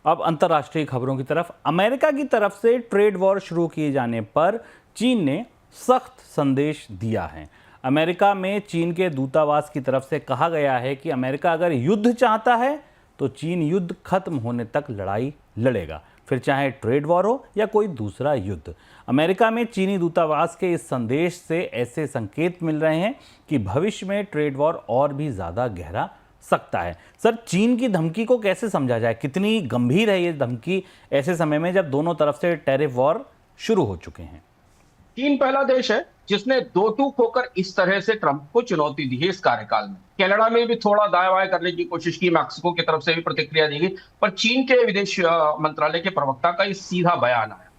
अब अंतर्राष्ट्रीय खबरों की तरफ। अमेरिका की तरफ से ट्रेड वॉर शुरू किए जाने पर चीन ने सख्त संदेश दिया है। अमेरिका में चीन के दूतावास की तरफ से कहा गया है कि अमेरिका अगर युद्ध चाहता है तो चीन युद्ध खत्म होने तक लड़ाई लड़ेगा, फिर चाहे ट्रेड वॉर हो या कोई दूसरा युद्ध। अमेरिका में चीनी दूतावास के इस संदेश से ऐसे संकेत मिल रहे हैं कि भविष्य में ट्रेड वॉर और भी ज़्यादा गहरा सकता है। सर, चीन की धमकी को कैसे समझा जाए? कितनी गंभीर है ये धमकी ऐसे समय में जब दोनों तरफ से टैरिफ वॉर शुरू हो चुके हैं? चीन पहला देश है जिसने दो टूक होकर इस तरह से ट्रंप को चुनौती दी है इस कार्यकाल में। कनाडा में भी थोड़ा दाएं बाएं करने की कोशिश की, मैक्सिको की तरफ से भी प्रतिक्रिया दी गई, पर चीन के विदेश मंत्रालय के प्रवक्ता का ये सीधा बयान आया।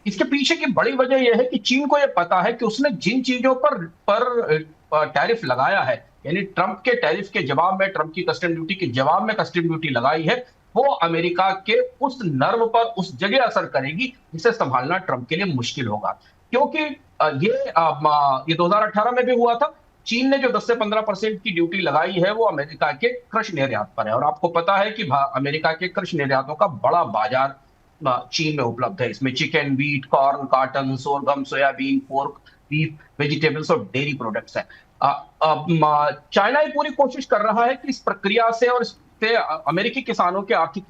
इसके पीछे की बड़ी वजह यह है कि चीन को यह पता है कि उसने जिन चीजों पर टैरिफ लगाया है, यानी ट्रंप के टैरिफ के जवाब में, ट्रंप की कस्टम ड्यूटी के जवाब में कस्टम ड्यूटी लगाई है, वो अमेरिका के उस नर्व पर, उस जगह असर करेगी जिसे संभालना ट्रंप के लिए मुश्किल होगा। क्योंकि ये 2018 में भी हुआ था। चीन ने जो 10 से 15% की ड्यूटी लगाई है वो अमेरिका के कृषि निर्यात पर है, और आपको पता है कि अमेरिका के कृषि निर्यातों का बड़ा बाजार चीन में उपलब्ध है। इसमें chicken, wheat, corn, cotton, sorghum, soybean, pork, beef, vegetables और डेयरी प्रोडक्ट्स है। चाइना ये पूरी कोशिश कर रहा है कि इस प्रक्रिया से और इससे अमेरिकी किसानों के आर्थिक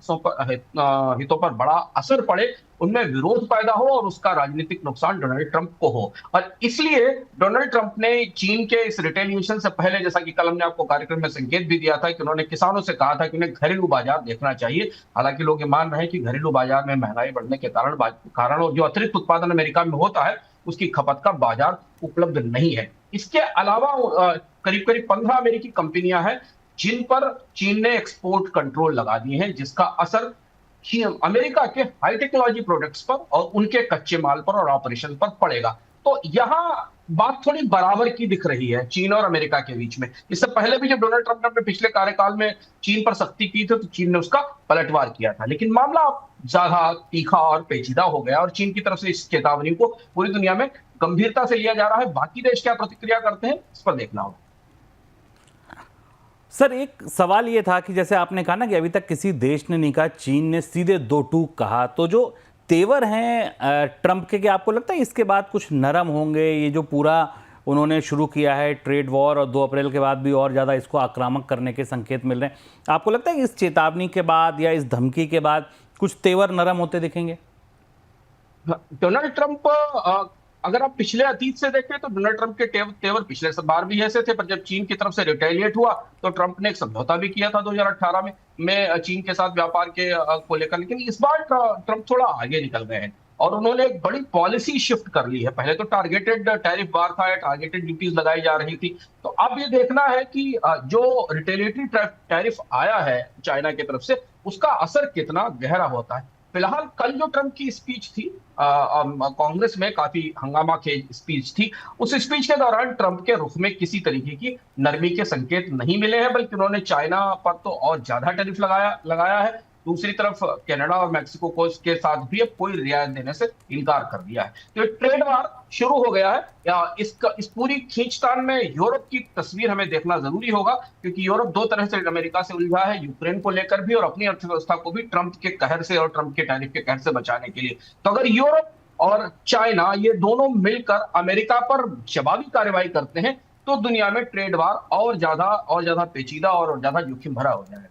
हितों पर बड़ा असर पड़े, उनमें विरोध पैदा हो और उसका राजनीतिक नुकसान डोनाल्ड ट्रंप को हो। और इसलिए डोनाल्ड ट्रंप ने चीन के इस रिटेलिएशन से पहले, जैसा कि कल हमने आपको कार्यक्रम में संकेत भी दिया था, कि उन्होंने किसानों से कहा था कि उन्हें घरेलू बाजार देखना चाहिए। हालांकि लोग ये मान रहे हैं कि घरेलू बाजार में महंगाई बढ़ने के कारण और जो अतिरिक्त उत्पादन अमेरिका में होता है उसकी खपत का बाजार उपलब्ध नहीं है। इसके अलावा करीब करीब 15 अमेरिकी कंपनियां हैं जिन पर चीन ने एक्सपोर्ट कंट्रोल लगा दिए हैं, जिसका असर अमेरिका के हाई टेक्नोलॉजी प्रोडक्ट्स पर और उनके कच्चे माल पर और ऑपरेशन पर पड़ेगा। तो यहां बात थोड़ी बराबर की दिख रही है चीन और अमेरिका के बीच में। इससे पहले भी जब डोनाल्ड ट्रंप ने अपने पिछले कार्यकाल में चीन पर सख्ती की थी तो चीन ने उसका पलटवार किया था, लेकिन मामला अब ज्यादा तीखा और पेचीदा हो गया और चीन की तरफ से इस चेतावनी को पूरी दुनिया में गंभीरता से लिया जा रहा है। बाकी देश क्या प्रतिक्रिया करते हैं इस पर देखना होगा। सर, एक सवाल ये था कि जैसे आपने कहा ना कि अभी तक किसी देश ने नहीं कहा, चीन ने सीधे दो टूक कहा, तो जो तेवर हैं ट्रंप के, क्या आपको लगता है इसके बाद कुछ नरम होंगे? ये जो पूरा उन्होंने शुरू किया है ट्रेड वॉर और 2 अप्रैल के बाद भी और ज़्यादा इसको आक्रामक करने के संकेत मिल रहे हैं, आपको लगता है कि इस चेतावनी के बाद या इस धमकी के बाद कुछ तेवर नरम होते दिखेंगे? डोनाल्ड ट्रंप, अगर आप पिछले अतीत से देखें तो डोनाल्ड ट्रंप के तेवर पिछले बार भी ऐसे थे, पर जब चीन की तरफ से रिटेलिएट हुआ तो ट्रंप ने एक समझौता भी किया था 2018 में चीन के साथ व्यापार के को लेकर। लेकिन इस बार ट्रंप थोड़ा आगे निकल गए हैं और उन्होंने एक बड़ी पॉलिसी शिफ्ट कर ली है। पहले तो टारगेटेड टैरिफ बार था, टारगेटेड ड्यूटीज लगाई जा रही थी, तो अब ये देखना है कि जो रिटेलिएटरी टैरिफ आया है चाइना की तरफ से उसका असर कितना गहरा होता है। फिलहाल कल जो ट्रंप की स्पीच थी, कांग्रेस में काफी हंगामा खेज स्पीच थी, उस स्पीच के दौरान ट्रंप के रुख में किसी तरीके की नरमी के संकेत नहीं मिले हैं, बल्कि उन्होंने चाइना पर तो और ज्यादा टैरिफ लगाया है। दूसरी तरफ कनाडा और मैक्सिको को के साथ भी अब कोई रियायत देने से इनकार कर दिया है। तो ट्रेड वार शुरू हो गया है। इस पूरी खींचतान में यूरोप की तस्वीर हमें देखना जरूरी होगा, क्योंकि यूरोप दो तरह से अमेरिका से उलझा है, यूक्रेन को लेकर भी और अपनी अर्थव्यवस्था को भी ट्रंप के कहर से और ट्रंप के टैरिफ के कहर से बचाने के लिए। तो अगर यूरोप और चाइना ये दोनों मिलकर अमेरिका पर जवाबी कार्रवाई करते हैं तो दुनिया में ट्रेड वार और ज्यादा पेचीदा और ज्यादा जोखिम भरा हो जाएगा।